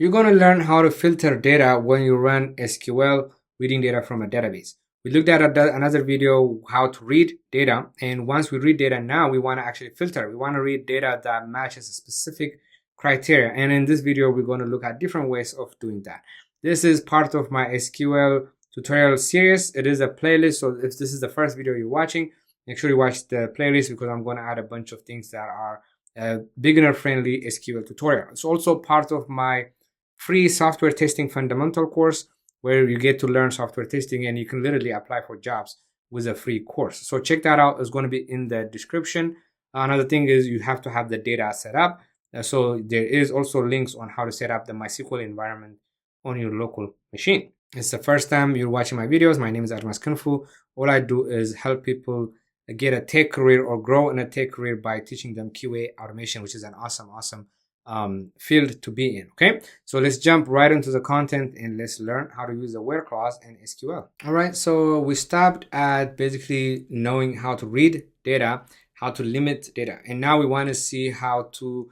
You're going to learn how to filter data when you run SQL reading data from a database. We looked at another video how to read data, and once we read data, now we want to actually filter. We want to read data that matches a specific criteria, and in this video we're going to look at different ways of doing that. This is part of my SQL tutorial series. It is a playlist, so if this is the first video you're watching, make sure you watch the playlist because I'm going to add a bunch of things that are beginner friendly SQL tutorial. It's also part of my free software testing fundamental course where you get to learn software testing and you can literally apply for jobs with a free course. So check that out. It's going to be in the description. Another thing is you have to have the data set up. So there is also links on how to set up the MySQL environment on your local machine. It's the first time you're watching my videos. My name is Admas Kunfu. All I do is help people get a tech career or grow in a tech career by teaching them QA automation, which is an awesome field to be in. Okay, so let's jump right into the content and let's learn how to use the where clause in SQL. All right, so we stopped at basically knowing how to read data, how to limit data, and now we want to see how to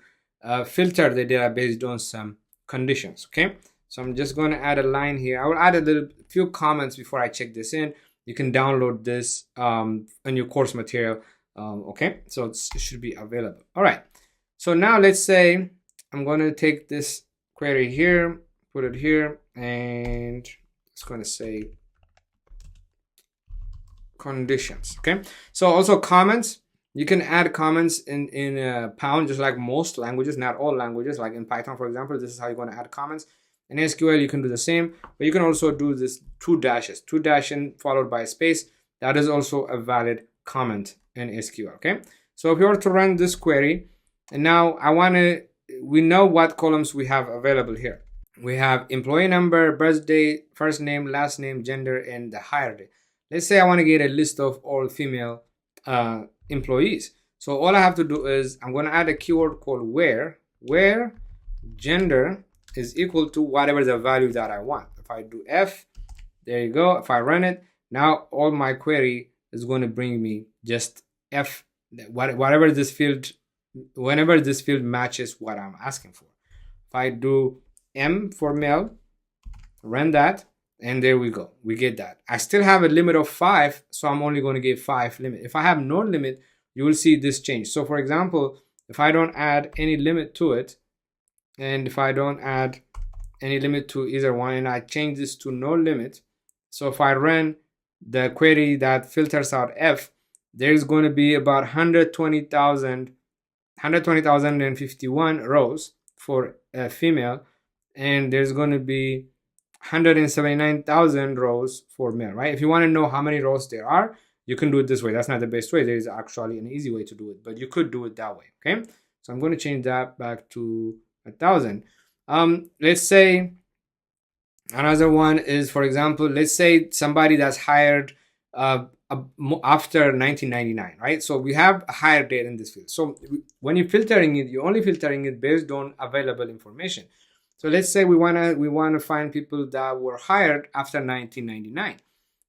filter the data based on some conditions. Okay, so I'm just going to add a line here. I will add a few comments before I check this in. You can download this on your course material. Okay, so it should be available. All right, so now let's say I'm going to take this query here, put it here, and it's going to say conditions. Okay, so also comments. You can add comments in pound, just like most languages, not all languages. Like in Python, for example, this is how you're going to add comments. In SQL, you can do the same, but you can also do this two dashes followed by a space. That is also a valid comment in SQL. Okay, so if you were to run this query, and now we know what columns we have available here. We have employee number, birthday, first name, last name, gender, and the hire date. Let's say I want to get a list of all female employees. So all I have to do is I'm going to add a keyword called where gender is equal to whatever the value that I want. If I do F, there you go. If I run it, now all my query is going to bring me just F, whatever this field, whenever this field matches what I'm asking for. If I do M for male, run that, and there we go. We get that. I still have a limit of 5, so I'm only going to give 5 limit. If I have no limit, you will see this change. So for example, if I don't add any limit to it, and if I don't add any limit to either one, and I change this to no limit, so if I run the query that filters out F, there's going to be about 120,051 rows for a female, and there's going to be 179,000 rows for male, right? If you want to know how many rows there are, you can do it this way. That's not the best way. There is actually an easy way to do it, but you could do it that way. Okay, so I'm going to change that back to 1,000. Let's say another one is, for example, let's say somebody that's hired after 1999, right? So we have a hire date in this field. So when you're filtering it, you're only filtering it based on available information. So let's say we wanna find people that were hired after 1999.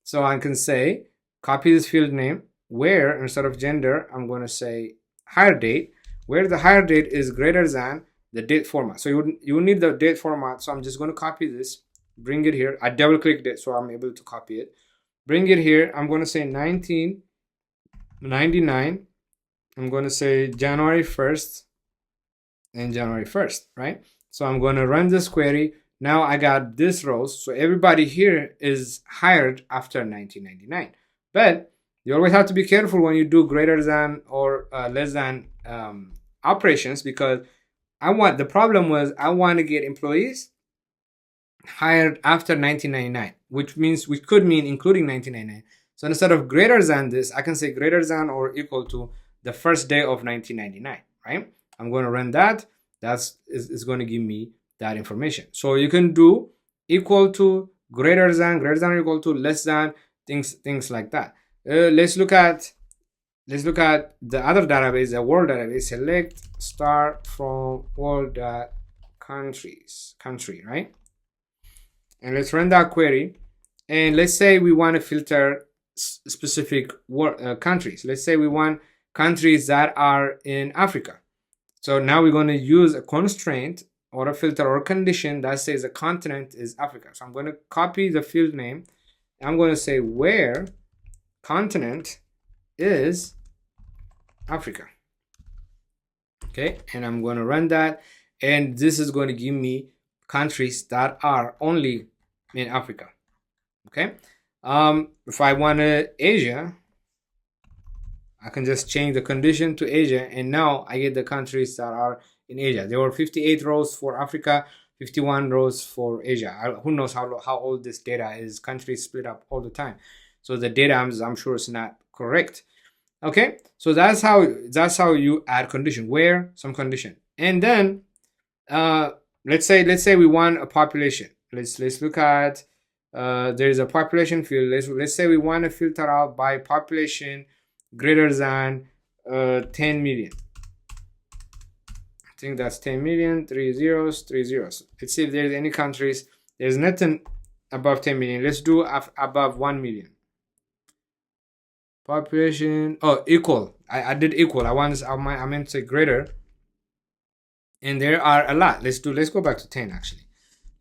So I can say copy this field name, where instead of gender, I'm going to say hire date, where the hire date is greater than the date format. So you need the date format. So I'm just going to copy this, bring it here. I double clicked it, so I'm able to copy it. Bring it here. I'm going to say 1999. I'm going to say January 1st and January 1st, right? So I'm going to run this query. Now I got this rows. So everybody here is hired after 1999. But you always have to be careful when you do greater than or less than operations, because the problem was I want to get employees hired after 1999, which could mean including 1999. So instead of greater than this, I can say greater than or equal to the first day of 1999, right? I'm going to run that. That's going to give me that information. So you can do equal to, greater than or equal to, less than, things like that. Let's look at the other database, the world database. Select star from all the country, right? And let's run that query. And let's say we want to filter specific countries. Let's say we want countries that are in Africa. So now we're going to use a constraint or a filter or a condition that says the continent is Africa. So I'm going to copy the field name. I'm going to say where continent is Africa. Okay, and I'm going to run that, and this is going to give me countries that are only in Africa. Okay, if I want Asia, I can just change the condition to Asia, and now I get the countries that are in Asia. There were 58 rows for Africa, 51 rows for Asia. Who knows how old this data is? Countries split up all the time, so the data I'm sure is not correct. Okay, so that's how you add condition, where some condition, and then let's say we want a population. Let's look at there's a population field. Let's say we want to filter out by population greater than 10 million. I think that's 10 million, 3 zeros, 3 zeros. Let's see if there's any countries. There's nothing above 10 million. Let's do above 1 million. Population, oh, equal. I did equal. I meant to say greater. And there are a lot. Let's go back to 10 actually.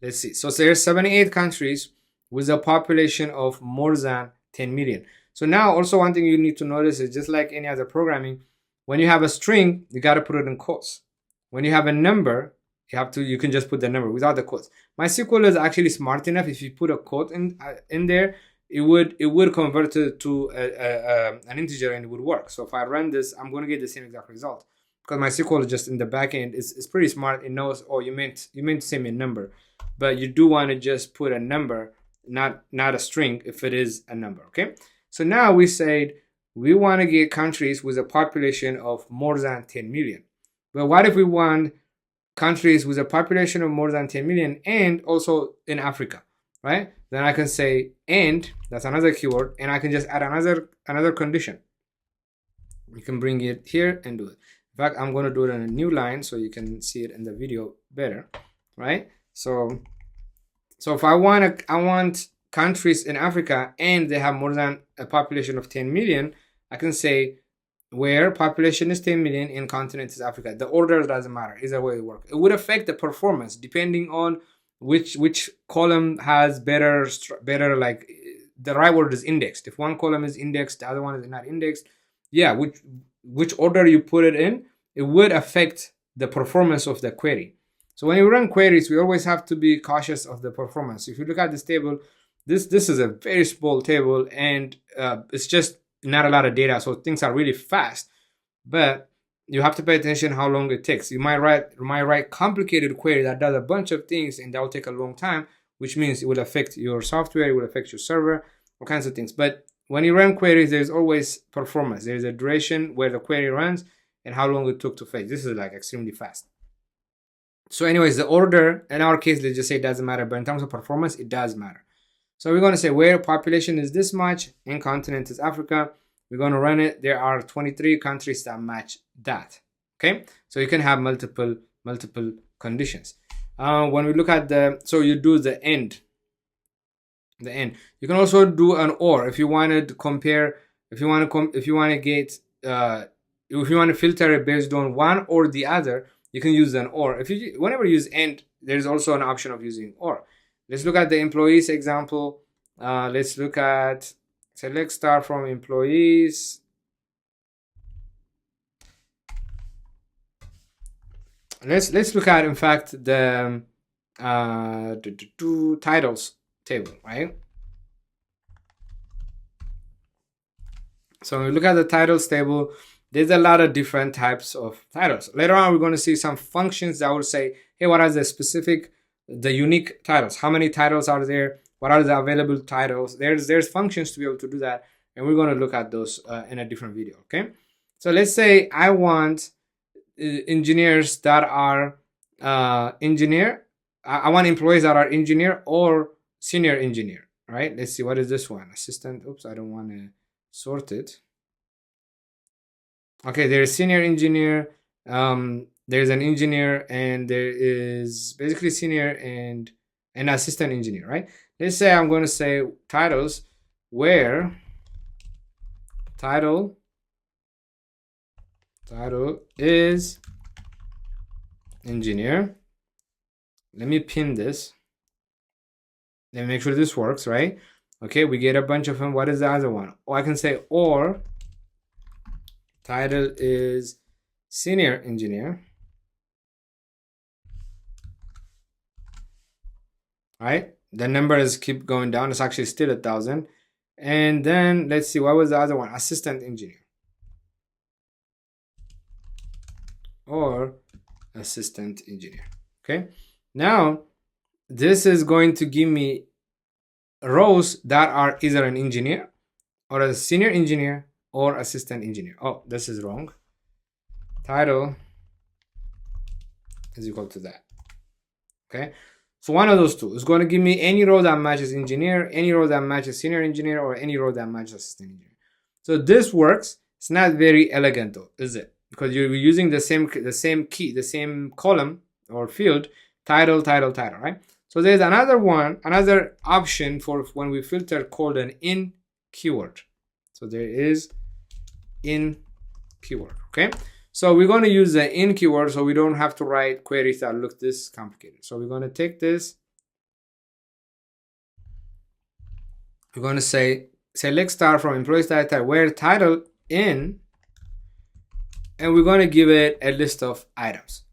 Let's see. So there's 78 countries with a population of more than 10 million. So now also one thing you need to notice is, just like any other programming, when you have a string, you got to put it in quotes. When you have a number, you can just put the number without the quotes. MySQL is actually smart enough. If you put a quote in there, it would convert it to an integer and it would work. So if I run this, I'm going to get the same exact result, because MySQL is just in the back end. It's pretty smart. It knows, oh, you meant to send me a number, but you do want to just put a number, not a string if it is a number. Okay, so now we said we want to get countries with a population of more than 10 million. But what if we want countries with a population of more than 10 million and also in Africa, right? Then I can say and, that's another keyword, and I can just add another condition. You can bring it here and do it. In fact, I'm going to do it on a new line so you can see it in the video better, right? So if I want countries in Africa and they have more than a population of 10 million, I can say where population is 10 million and continent is Africa. The order doesn't matter. Either way it works. It would affect the performance depending on which column has better, like the right word is indexed. If one column is indexed, the other one is not indexed. Yeah, which order you put it in, it would affect the performance of the query. So when you run queries, we always have to be cautious of the performance. If you look at this table, this is a very small table, and it's just not a lot of data, so things are really fast. But you have to pay attention how long it takes. You might write complicated query that does a bunch of things, and that will take a long time, which means it will affect your software, it will affect your server, all kinds of things. But when you run queries, there's always performance. There's a duration where the query runs and how long it took to fetch. This is like extremely fast. So anyways, the order, in our case, let's just say it doesn't matter, but in terms of performance, it does matter. So we're going to say where population is this much and continent is Africa. We're going to run it. There are 23 countries that match that. Okay, so you can have multiple conditions. When we look at so you do the end. You can also do an or if you want to compare. If you want to get if you want to filter it based on one or the other, you can use an or. Whenever you use and, there's also an option of using or. Let's look at the employees example. Let's look at select star from employees. Let's look at, in fact, the titles table, right? So when we look at the titles table, there's a lot of different types of titles. Later on, we're going to see some functions that will say, hey, what are the unique titles? How many titles are there? What are the available titles? There's functions to be able to do that, and we're going to look at those in a different video. Okay, so let's say I want engineers that are engineer. I want employees that are engineer or senior engineer. Right? Let's see, what is this one? Assistant. Oops, I don't want to sort it. Okay, there's senior engineer. There's an engineer, and there is basically senior and an assistant engineer, right? Let's say I'm going to say titles where title is engineer, Let me pin this. Let me make sure this works, right? Okay, we get a bunch of them. What is the other one? Oh, I can say or title is senior engineer. Right? The numbers keep going down. It's actually still 1,000. And then let's see, what was the other one? Assistant engineer. Or assistant engineer. Okay. Now, this is going to give me rows that are either an engineer or a senior engineer or assistant engineer. Oh, this is wrong. Title is equal to that. Okay. So one of those two is going to give me any row that matches engineer, any row that matches senior engineer, or any row that matches assistant engineer. So this works. It's not very elegant though, is it? Because you're using the same key, the same column or field, title, right? So there's another option for when we filter called an in keyword. So there is in keyword, okay? So we're going to use the in keyword so we don't have to write queries that look this complicated. So we're going to take this. We're going to say select star from employees data where title in, and we're going to give it a list of items.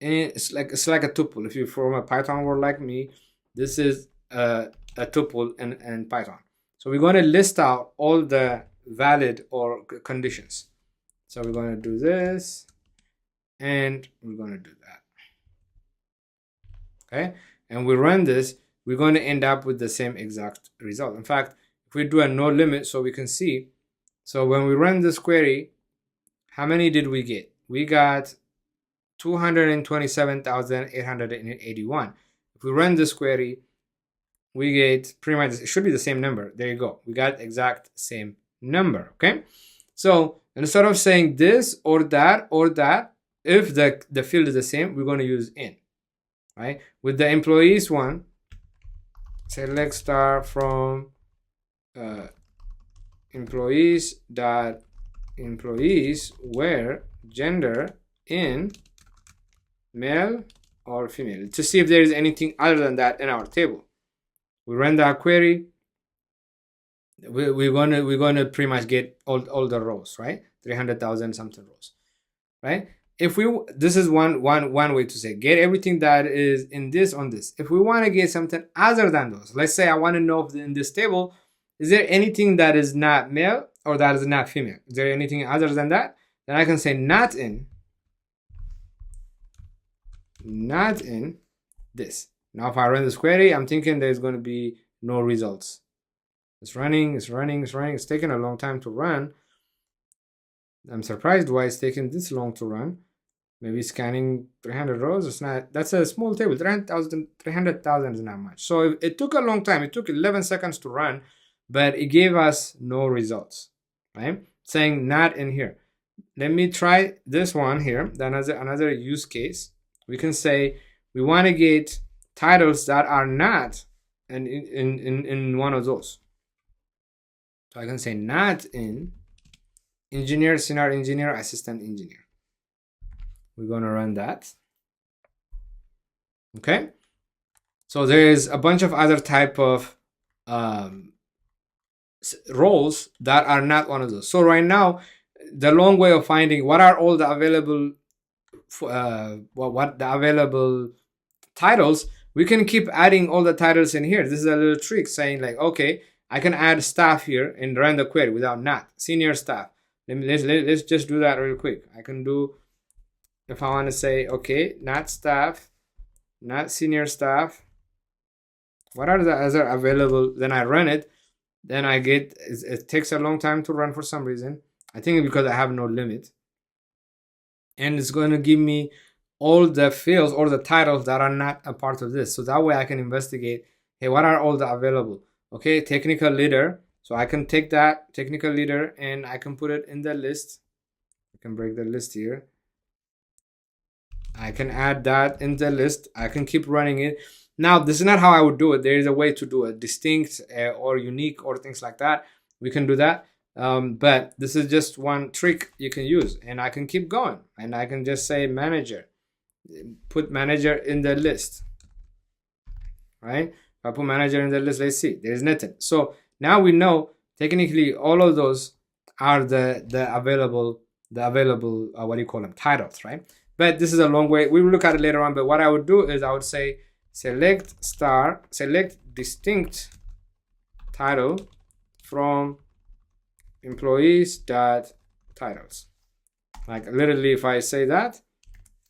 And it's like a tuple. If you're from a Python world like me, this is a tuple in Python. So we're going to list out all the valid or conditions. So we're going to do this, and we're going to do that. Okay, and we run this, we're going to end up with the same exact result. In fact, if we do a no limit, so we can see, so when we run this query, how many did we get? We got 227,881. If we run this query, we get pretty much, it should be the same number. There you go. We got exact same number. Okay, so instead of saying this or that, if the field is the same, we're going to use in, right? With the employees one, select star from employees where gender in male or female, to see if there is anything other than that in our table. We run that query. We're gonna pretty much get all the rows, right? 300,000 something rows, right? If this is one way to say get everything that is in this on this. If we want to get something other than those, let's say I want to know if in this table is there anything that is not male or that is not female. Is there anything other than that? Then I can say not in this. Now if I run this query, I'm thinking there's going to be no results. It's running. It's taking a long time to run. I'm surprised why it's taking this long to run. Maybe scanning 300 rows. It's not. That's a small table. 300,000 is not much. So it took a long time. It took 11 seconds to run, but it gave us no results. Right? Saying not in here. Let me try this one here. Another use case. We can say we want to get titles that are not in one of those. So I can say not in engineer, senior engineer, assistant engineer. We're going to run that. Okay. So there is a bunch of other type of roles that are not one of those. So right now, the long way of finding what are all the available what the available titles, we can keep adding all the titles in here. This is a little trick saying like, okay, I can add staff here and run the query without not senior staff. Let's just do that real quick. I can do, if I want to say, okay, not staff, not senior staff, what are the other available? Then I run it. Then I get, it takes a long time to run for some reason. I think because I have no limit. And it's going to give me all the fields or the titles that are not a part of this. So that way I can investigate, hey, what are all the available? Okay, technical leader. So I can take that technical leader and I can put it in the list. I can break the list here. I can add that in the list. I can keep running it. Now, this is not how I would do it. There is a way to do it, distinct or unique or things like that. We can do that. But this is just one trick you can use. And I can keep going. And I can just say manager. Put manager in the list. right? If I put manager in the list, let's see, there is nothing. So now we know technically all of those are the available what do you call them, titles, right? But this is a long way. We will look at it later on. But what I would do is I would say select distinct title from employees dot titles. Like literally, if I say that,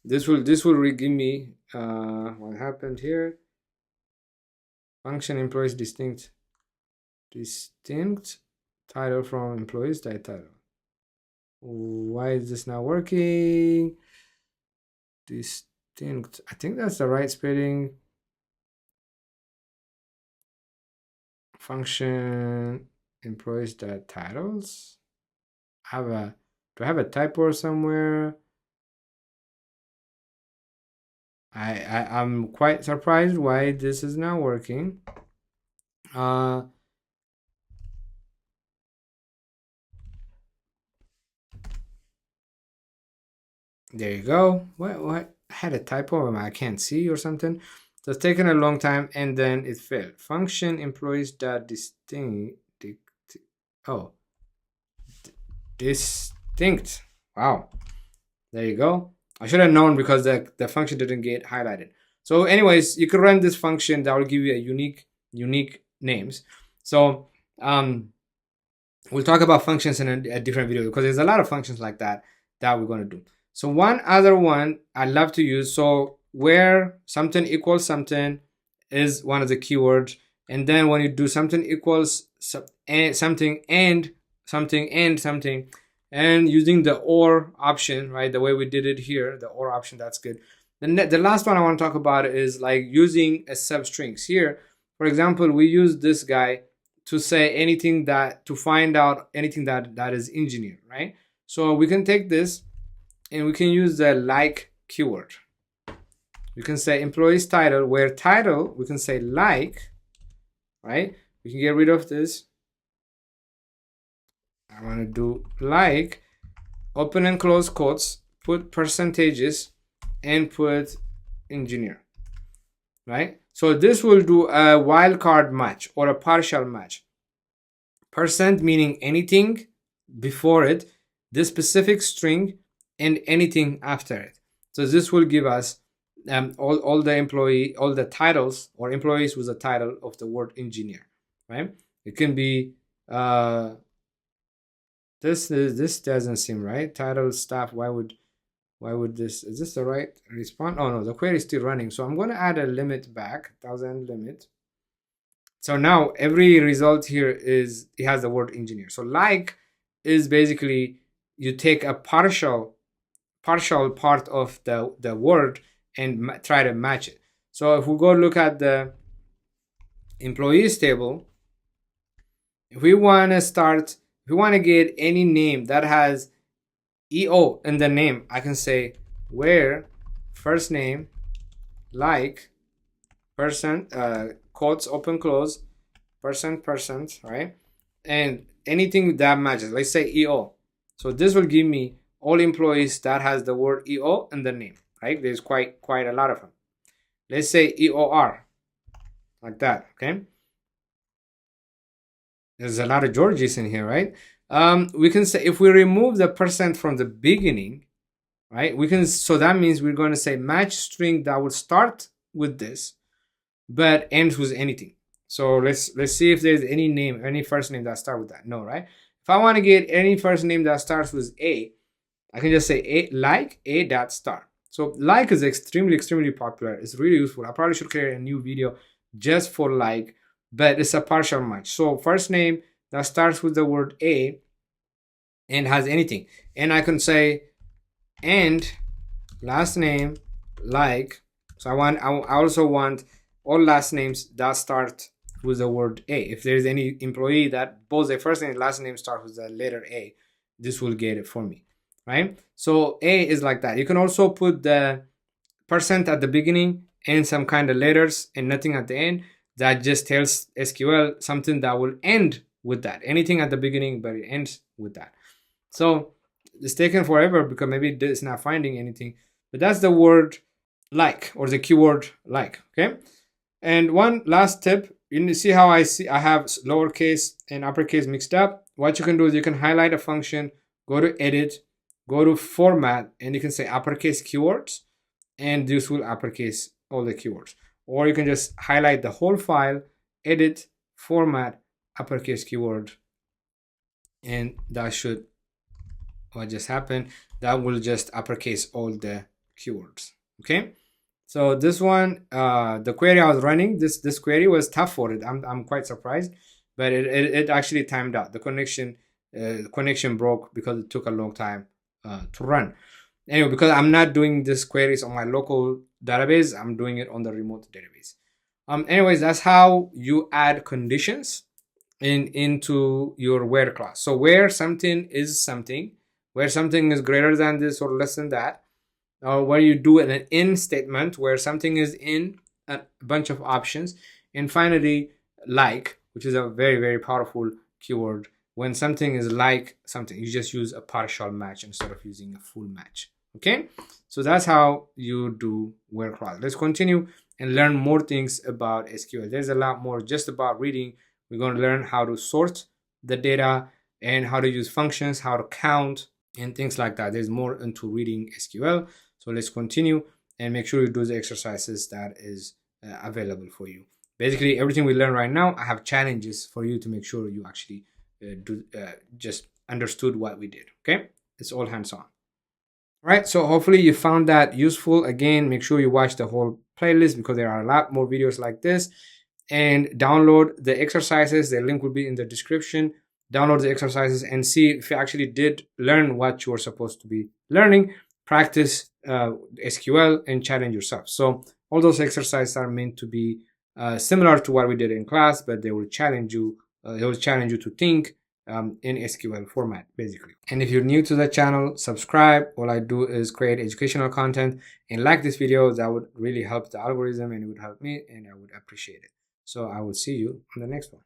this will give me what happened here. Function employees distinct title from employees dot title. Why is this not working? Distinct. I think that's the right spelling. Function employees dot titles. Do I have a typo somewhere? I'm quite surprised why this is not working. There you go. What? I had a typo I can't see or something. So it's taken a long time and then it failed. Function employees dot distinct. Distinct. Wow. There you go. I should have known because the function didn't get highlighted. So anyways, you can run this function that will give you a unique names. So we'll talk about functions in a different video because there's a lot of functions like that we're going to do. So one other one I love to use, so where something equals something is one of the keywords, and then when you do something equals something and something and something, and using the or option, right, the way we did it here, the or option, that's good. Then the last one I want to talk about is like using a substrings. Here, for example, we use this guy to say anything to find out anything that is engineer, right? So we can take this and we can use the like keyword. We can say employee's title, where title, we can say like, right? We can get rid of this. I want to do like, open and close quotes, put percentages, and put engineer, right? So this will do a wildcard match or a partial match. Percent meaning anything before it, this specific string, and anything after it. So this will give us all the titles or employees with the title of the word engineer, right? It can be this doesn't seem right. Title staff. Why would this? Is this the right response? Oh no, the query is still running. So I'm going to add a limit back, 1000 limit. So now every result here it has the word engineer. So like is basically you take a partial part of the word and try to match it. So if we go look at the employees table, if we want to get any name that has EO in the name, I can say where first name like person quotes open close percent, right? And anything that matches, let's say EO. So this will give me all employees that has the word EO in the name, right? There's quite a lot of them. Let's say EOR, like that, okay? There's a lot of Georges in here, right? We can say if we remove the percent from the beginning, right? So that means we're going to say match string that will start with this, but ends with anything. So let's see if there's any first name that starts with that. No, right? If I want to get any first name that starts with A, I can just say a dot start. So like is extremely popular. It's really useful. I probably should create a new video just for like, but it's a partial match. So first name that starts with the word A and has anything, and I can say and last name like. So I also want all last names that start with the word A. If there's any employee that both their first name and last name start with the letter A, this will get it for me, right? So A is like that. You can also put the percent at the beginning and some kind of letters and nothing at the end. That just tells SQL something that will end with that. Anything at the beginning, but it ends with that. So it's taken forever because maybe it's not finding anything. But that's the word like, or the keyword like, okay? And one last tip, you see how I have lowercase and uppercase mixed up. What you can do is you can highlight a function, go to edit, go to format, and you can say uppercase keywords, and this will uppercase all the keywords. Or you can just highlight the whole file, edit, format, uppercase keyword, and that should, what just happened, that will just uppercase all the keywords. Okay, so this one, the query I was running, this query was tough for it. I'm quite surprised, but it actually timed out. The connection broke because it took a long time to run. Anyway, because I'm not doing this queries on my local database, I'm doing it on the remote database. Anyways, that's how you add conditions into your where class. So where something is something, where something is greater than this or less than that, or where you do an in statement where something is in a bunch of options, and finally like, which is a very, very powerful keyword. When something is like something, you just use a partial match instead of using a full match. Okay, so that's how you do where clause. Let's continue and learn more things about SQL. There's a lot more just about reading. We're going to learn how to sort the data and how to use functions, how to count, and things like that. There's more into reading SQL. So let's continue and make sure you do the exercises that is available for you. Basically, everything we learn right now, I have challenges for you to make sure you actually just understood what we did. Okay, it's all hands-on. All right, so hopefully you found that useful. Again, make sure you watch the whole playlist because there are a lot more videos like this, and download the exercises. The link will be in the description. Download the exercises and see if you actually did learn what you were supposed to be learning. Practice SQL and challenge yourself. So all those exercises are meant to be similar to what we did in class, but they will challenge you. They will challenge you to think in SQL format, basically. And if you're new to the channel, subscribe. All I do is create educational content, and like this video. That would really help the algorithm, and it would help me, and I would appreciate it. So I will see you on the next one.